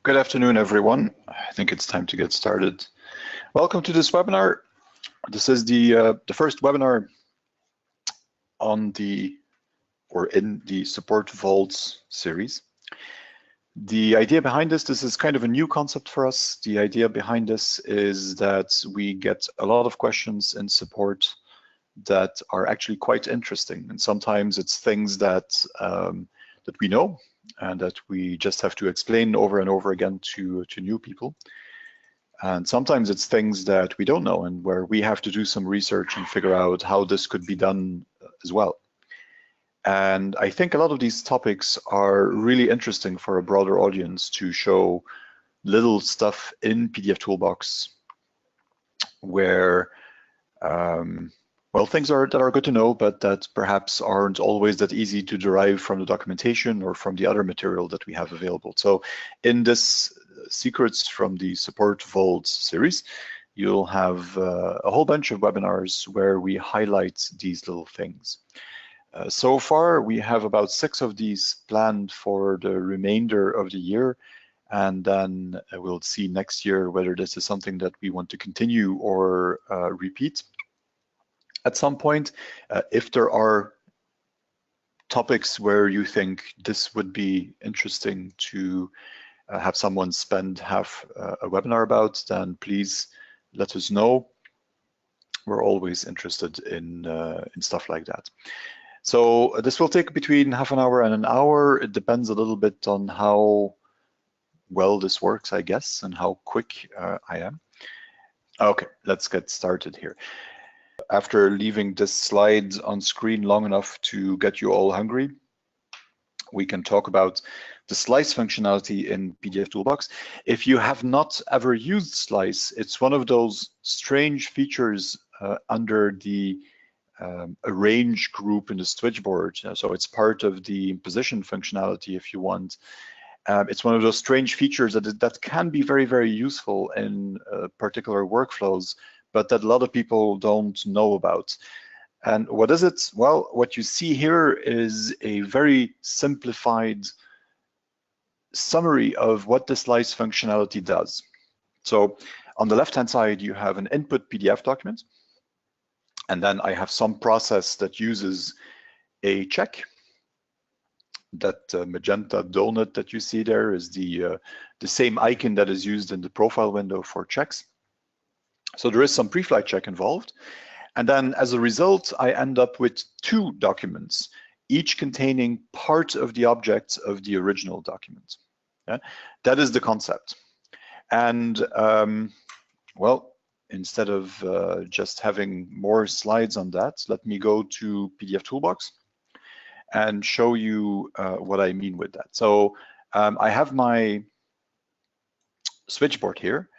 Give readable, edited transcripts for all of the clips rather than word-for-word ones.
Good afternoon, everyone. I think it's time to get started. Welcome to this webinar. This is the first webinar on in the Support Vaults series. The idea behind this is kind of a new concept for us. The idea behind this is that we get a lot of questions in support that are actually quite interesting, and sometimes it's things that that we know and that we just have to explain over and over again to new people. And sometimes it's things that we don't know and where we have to do some research and figure out how this could be done as well. And I think a lot of these topics are really interesting for a broader audience to show little stuff in pdfToolbox where well, things that are good to know, but that perhaps aren't always that easy to derive from the documentation or from the other material that we have available. So in this Secrets from the Support Vaults series, you'll have a whole bunch of webinars where we highlight these little things. So far, we have about 6 of these planned for the remainder of the year. And then we'll see next year whether this is something that we want to continue or repeat at some point. If there are topics where you think this would be interesting to have someone spend half a webinar about, then please let us know. We're always interested in stuff like that. So this will take between half an hour and an hour. It depends a little bit on how well this works, I guess, and how quick I am. Okay, let's get started here. After leaving this slide on screen long enough to get you all hungry, we can talk about the slice functionality in pdfToolbox. If you have not ever used slice, it's one of those strange features under the arrange group in the switchboard. So it's part of the position functionality if you want. It's one of those strange features that can be very, very useful in particular workflows, but that a lot of people don't know about. And what is it? Well, what you see here is a very simplified summary of what the slice functionality does. So on the left-hand side, you have an input PDF document. And then I have some process that uses a check. That magenta donut that you see there is the same icon that is used in the profile window for checks. So there is some preflight check involved. And then as a result, I end up with 2 documents, each containing part of the objects of the original document. Yeah? That is the concept. And well, instead of just having more slides on that, let me go to pdfToolbox and show you what I mean with that. So I have my switchboard here.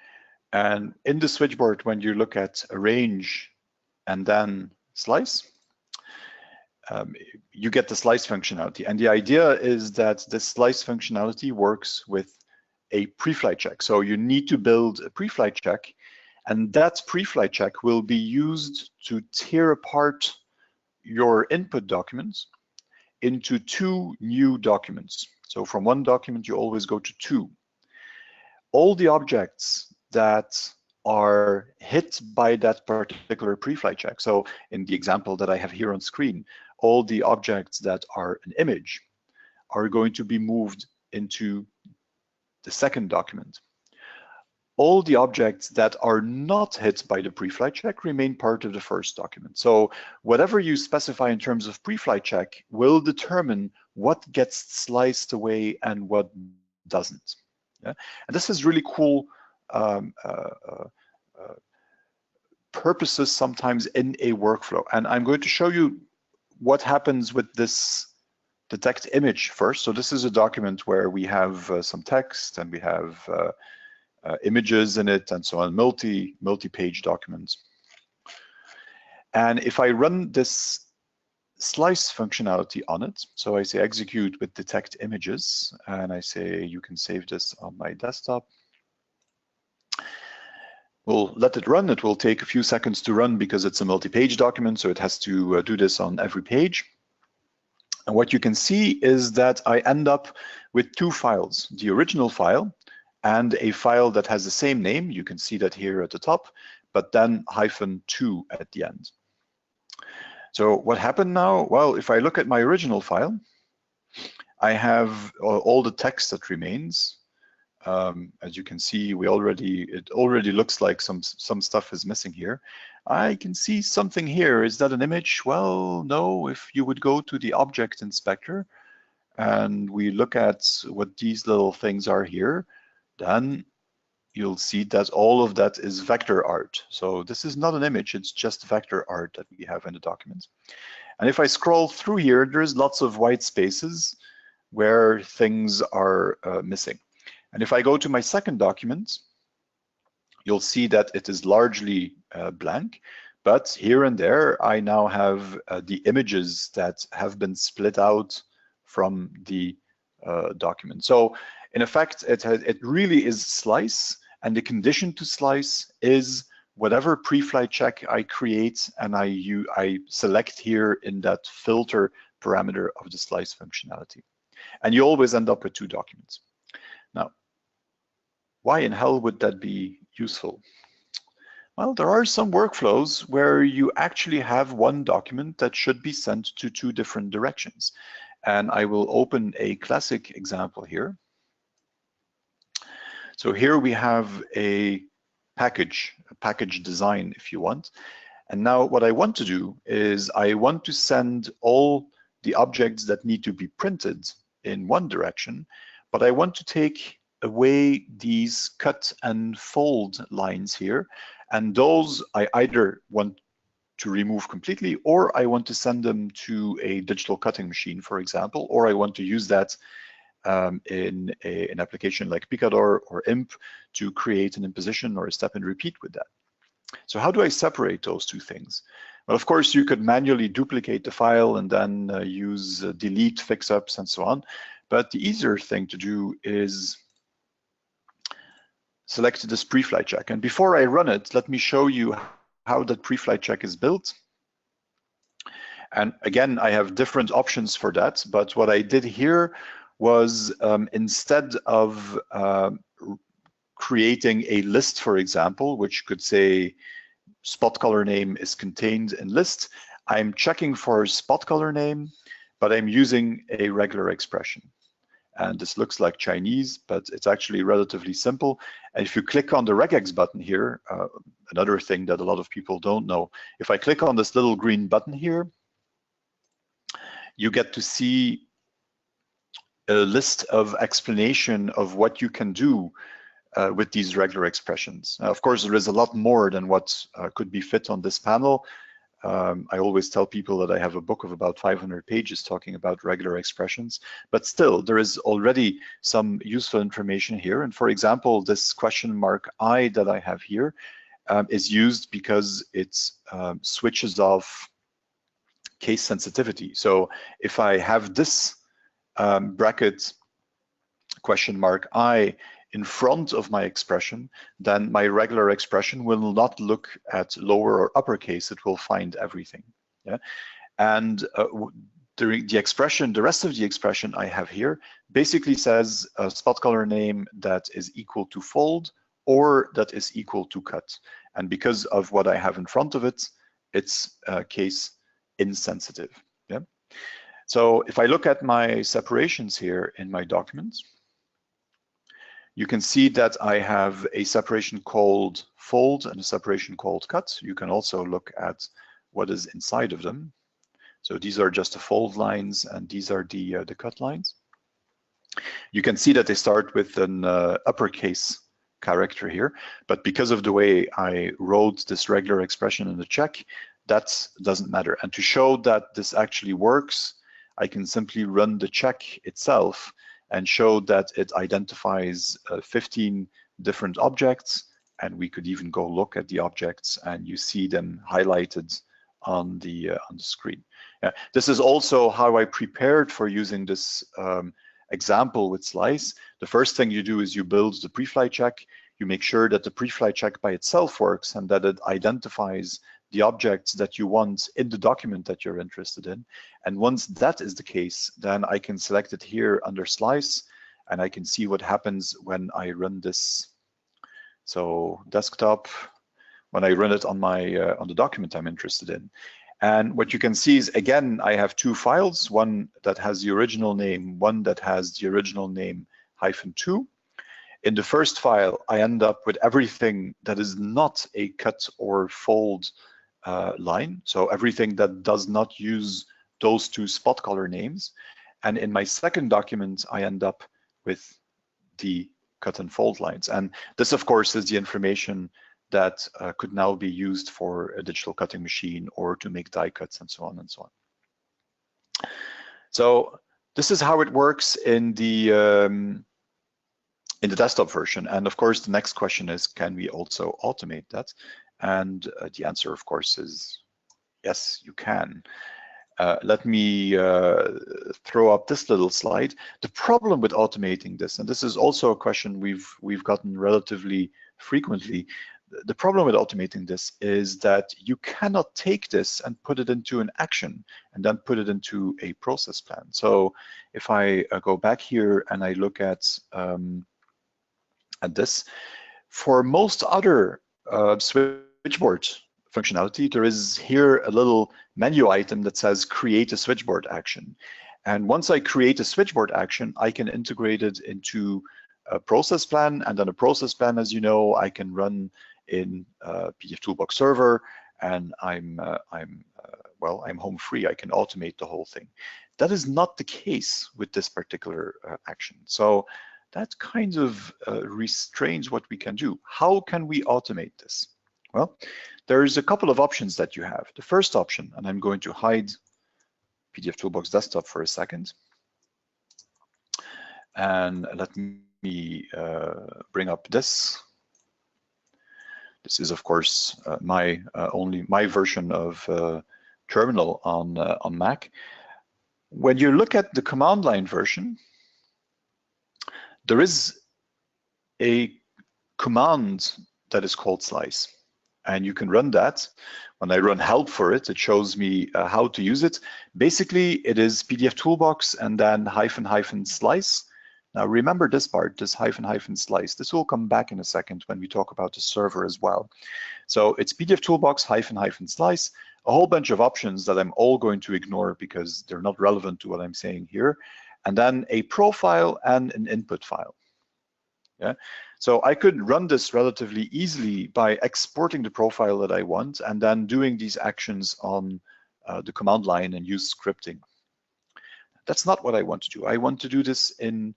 And in the switchboard, when you look at arrange and then slice, you get the slice functionality. And the idea is that this slice functionality works with a preflight check. So you need to build a preflight check, and that preflight check will be used to tear apart your input documents into 2 new documents. So from 1 document, you always go to 2. All the objects that are hit by that particular preflight check. So in the example that I have here on screen, all the objects that are an image are going to be moved into the second document. All the objects that are not hit by the preflight check remain part of the first document. So whatever you specify in terms of preflight check will determine what gets sliced away and what doesn't. Yeah? And this is really cool purposes sometimes in a workflow. And I'm going to show you what happens with this detect image first. So this is a document where we have some text and we have images in it and so on, multi-page documents. And if I run this slice functionality on it, so I say execute with detect images, and I say you can save this on my desktop. We'll let it run. It will take a few seconds to run because it's a multi-page document, so it has to do this on every page. And what you can see is that I end up with 2 files, the original file and a file that has the same name. You can see that here at the top, but then -2 at the end. So what happened now? Well, if I look at my original file, I have all the text that remains. As you can see, it already looks like some stuff is missing here. I can see something here. Is that an image? Well, no. If you would go to the object inspector and we look at what these little things are here, then you'll see that all of that is vector art. So this is not an image, it's just vector art that we have in the document. And if I scroll through here, there's lots of white spaces where things are missing. And if I go to my second document, you'll see that it is largely blank, but here and there, I now have the images that have been split out from the document. So in effect, it really is slice, and the condition to slice is whatever preflight check I create and I select here in that filter parameter of the slice functionality. And you always end up with two documents. Now, why in hell would that be useful? Well, there are some workflows where you actually have one document that should be sent to two different directions. And I will open a classic example here. So here we have a package design, if you want. And now what I want to do is I want to send all the objects that need to be printed in one direction, but I want to take away these cut and fold lines here. And those I either want to remove completely, or I want to send them to a digital cutting machine, for example, or I want to use that in an application like Picador or IMP to create an imposition or a step and repeat with that. So how do I separate those two things? Well, of course, you could manually duplicate the file and then use delete, fix-ups, and so on. But the easier thing to do is select this preflight check. And before I run it, let me show you how that preflight check is built. And again, I have different options for that. But what I did here was instead of creating a list, for example, which could say spot color name is contained in list, I'm checking for spot color name, but I'm using a regular expression. And this looks like Chinese, but it's actually relatively simple. And if you click on the regex button here, another thing that a lot of people don't know, if I click on this little green button here, you get to see a list of explanation of what you can do with these regular expressions. Of course, there is a lot more than what could be fit on this panel. I always tell people that I have a book of about 500 pages talking about regular expressions, but still there is already some useful information here. And for example, this question mark I that I have here is used because it switches off case sensitivity. So if I have this bracket question mark I in front of my expression, then my regular expression will not look at lower or uppercase, it will find everything. Yeah? And the expression, the rest of the expression I have here basically says a spot color name that is equal to fold or that is equal to cut. And because of what I have in front of it, it's case insensitive. Yeah? So if I look at my separations here in my documents, you can see that I have a separation called fold and a separation called cut. You can also look at what is inside of them. So these are just the fold lines and these are the cut lines. You can see that they start with an uppercase character here, but because of the way I wrote this regular expression in the check, that doesn't matter. And to show that this actually works, I can simply run the check itself and show that it identifies 15 different objects, and we could even go look at the objects and you see them highlighted on the screen. This is also how I prepared for using this example with slice. The first thing you do is you build the preflight check. You make sure that the preflight check by itself works and that it identifies the objects that you want in the document that you're interested in. And once that is the case, then I can select it here under slice and I can see what happens when I run this. So desktop, when I run it on my on the document I'm interested in. And what you can see is, again, I have two files, one that has the original name, one that has the original name -2. In the first file, I end up with everything that is not a cut or fold line, so everything that does not use those two spot color names. And in my second document, I end up with the cut and fold lines. And this, of course, is the information that could now be used for a digital cutting machine or to make die cuts and so on and so on. So this is how it works in the desktop version. And of course, the next question is, can we also automate that? And the answer, of course, is yes, you can. Let me throw up this little slide. The problem with automating this, and this is also a question we've gotten relatively frequently, the problem with automating this is that you cannot take this and put it into an action and then put it into a process plan. So if I go back here and I look at this, for most other switchboard functionality, there is here a little menu item that says create a switchboard action. And once I create a switchboard action, I can integrate it into a process plan, and then a process plan, as you know, I can run in pdfToolbox server, and I'm home free. I can automate the whole thing. That is not the case with this particular action. So that kind of restrains what we can do. How can we automate this? Well, there's a couple of options that you have. The first option, and I'm going to hide pdfToolbox desktop for a second, and let me bring up this. This is, of course, my version of terminal on Mac. When you look at the command line version, there is a command that is called slice, and you can run that. When I run help for it, it shows me how to use it. Basically, it is pdfToolbox and then -- slice. Now remember this part, this -- slice. This will come back in a second when we talk about the server as well. So it's pdfToolbox -- slice, a whole bunch of options that I'm all going to ignore because they're not relevant to what I'm saying here. And then a profile and an input file. Yeah, so I could run this relatively easily by exporting the profile that I want and then doing these actions on the command line and use scripting. That's not what I want to do. I want to do this in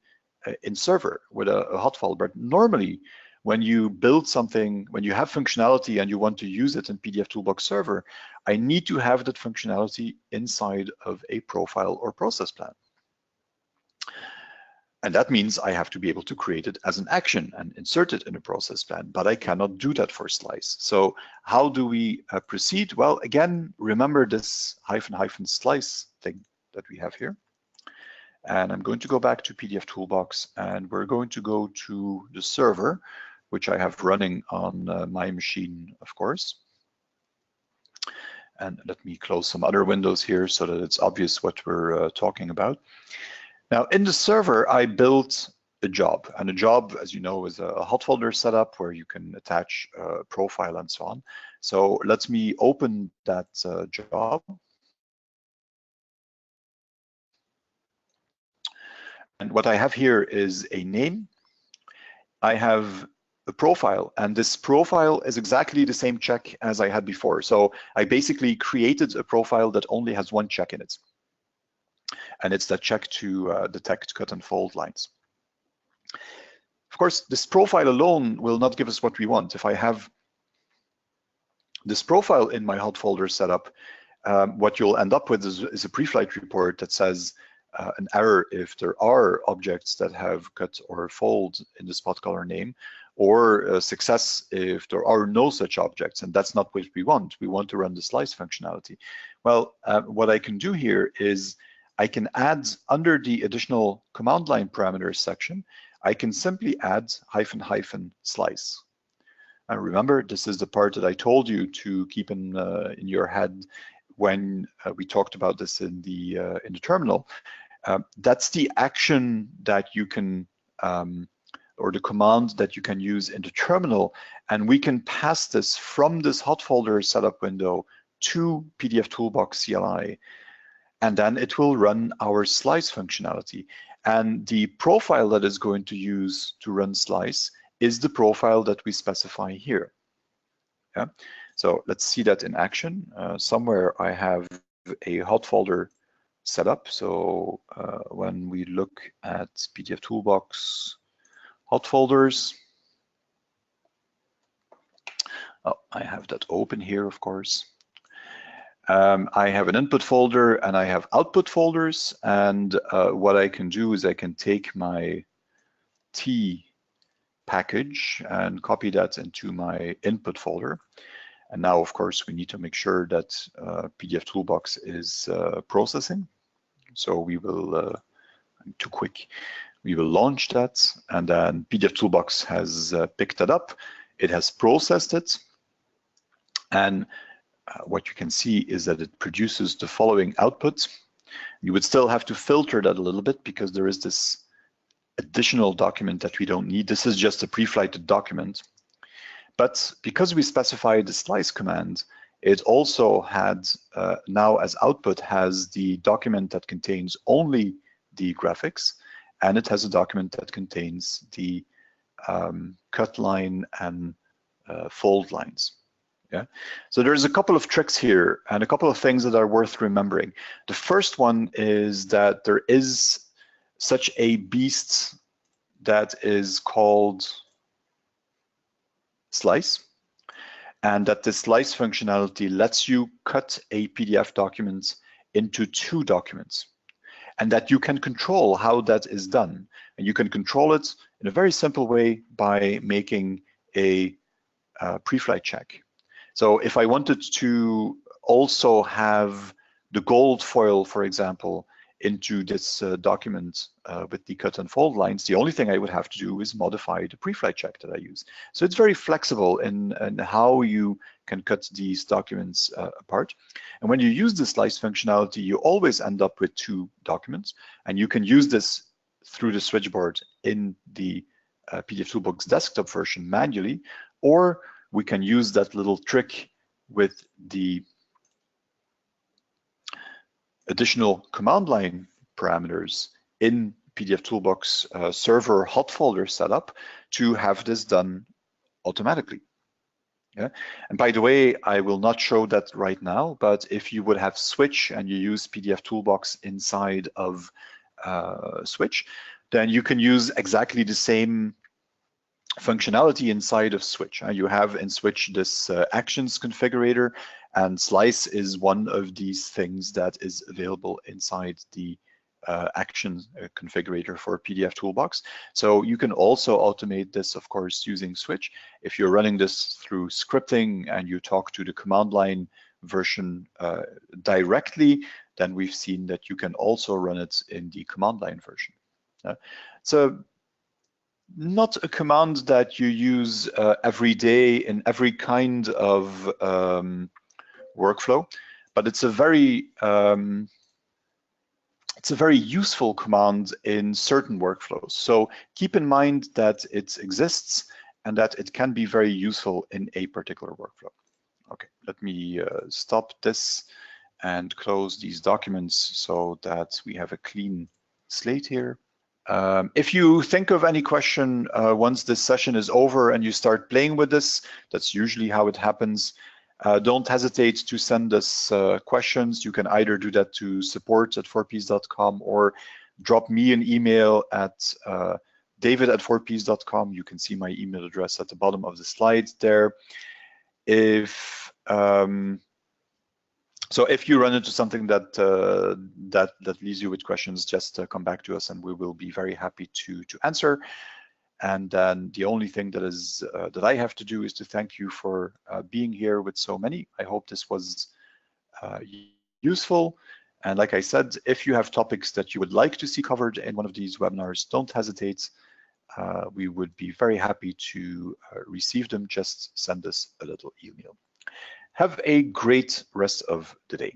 server with a hot file. But normally, when you build something, when you have functionality and you want to use it in pdfToolbox server, I need to have that functionality inside of a profile or process plan. And that means I have to be able to create it as an action and insert it in a process plan, but I cannot do that for slice. So how do we proceed? Well, again, remember this -- slice thing that we have here. And I'm going to go back to pdfToolbox, and we're going to go to the server, which I have running on my machine, of course. And let me close some other windows here so that it's obvious what we're talking about. Now, in the server, I built a job, and a job, as you know, is a hot folder setup where you can attach a profile and so on. So let me open that job. And what I have here is a name. I have a profile, and this profile is exactly the same check as I had before. So I basically created a profile that only has one check in it. And it's that check to detect cut and fold lines. Of course, this profile alone will not give us what we want. If I have this profile in my hot folder setup, what you'll end up with is a preflight report that says an error if there are objects that have cut or fold in the spot color name, or a success if there are no such objects, and that's not what we want. We want to run the slice functionality. Well, what I can do here is I can add under the additional command line parameters section, I can simply add -- slice. And remember, this is the part that I told you to keep in your head when we talked about this in the terminal. That's the action that you can or the command that you can use in the terminal, and we can pass this from this hot folder setup window to pdfToolbox CLI, and then it will run our slice functionality. And the profile that is going to use to run slice is the profile that we specify here. Yeah. So let's see that in action. Somewhere I have a hot folder set up. So when we look at pdfToolbox hot folders, oh, I have that open here, of course. I have an input folder and I have output folders, and what I can do is I can take my T package and copy that into my input folder. And now, of course, we need to make sure that pdfToolbox is processing. So we will, I'm too quick, we will launch that, and then pdfToolbox has picked that up. It has processed it, and what you can see is that it produces the following output. You would still have to filter that a little bit because there is this additional document that we don't need. This is just a preflighted document. But because we specified the slice command, it also had, now as output, has the document that contains only the graphics, and it has a document that contains the cut line and fold lines. Yeah. So there's a couple of tricks here and a couple of things that are worth remembering. The first one is that there is such a beast that is called slice, and that the slice functionality lets you cut a PDF document into 2 documents, and that you can control how that is done. And you can control it in a very simple way by making a preflight check. So if I wanted to also have the gold foil, for example, into this document with the cut and fold lines, the only thing I would have to do is modify the preflight check that I use. So it's very flexible in how you can cut these documents apart. And when you use the slice functionality, you always end up with 2 documents, and you can use this through the switchboard in the pdfToolbox desktop version manually, or we can use that little trick with the additional command line parameters in pdfToolbox server hot folder setup to have this done automatically. Yeah. And by the way, I will not show that right now, but if you would have Switch and you use pdfToolbox inside of Switch, then you can use exactly the same functionality inside of Switch. You have in Switch this actions configurator, and slice is one of these things that is available inside the action configurator for pdfToolbox. So you can also automate this, of course, using Switch. If you're running this through scripting and you talk to the command line version directly, then we've seen that you can also run it in the command line version. So not a command that you use every day in every kind of workflow, but it's a very useful command in certain workflows. So keep in mind that it exists and that it can be very useful in a particular workflow. Okay, let me stop this and close these documents so that we have a clean slate here. If you think of any question once this session is over and you start playing with this, that's usually how it happens. Don't hesitate to send us questions. You can either do that to support@4ps.com or drop me an email at david@4ps.com. You can see my email address at the bottom of the slide there. So if you run into something that that leaves you with questions, just come back to us and we will be very happy to answer. And then the only thing that is that I have to do is to thank you for being here with so many. I hope this was useful. And like I said, if you have topics that you would like to see covered in one of these webinars, don't hesitate. We would be very happy to receive them. Just send us a little email. Have a great rest of the day.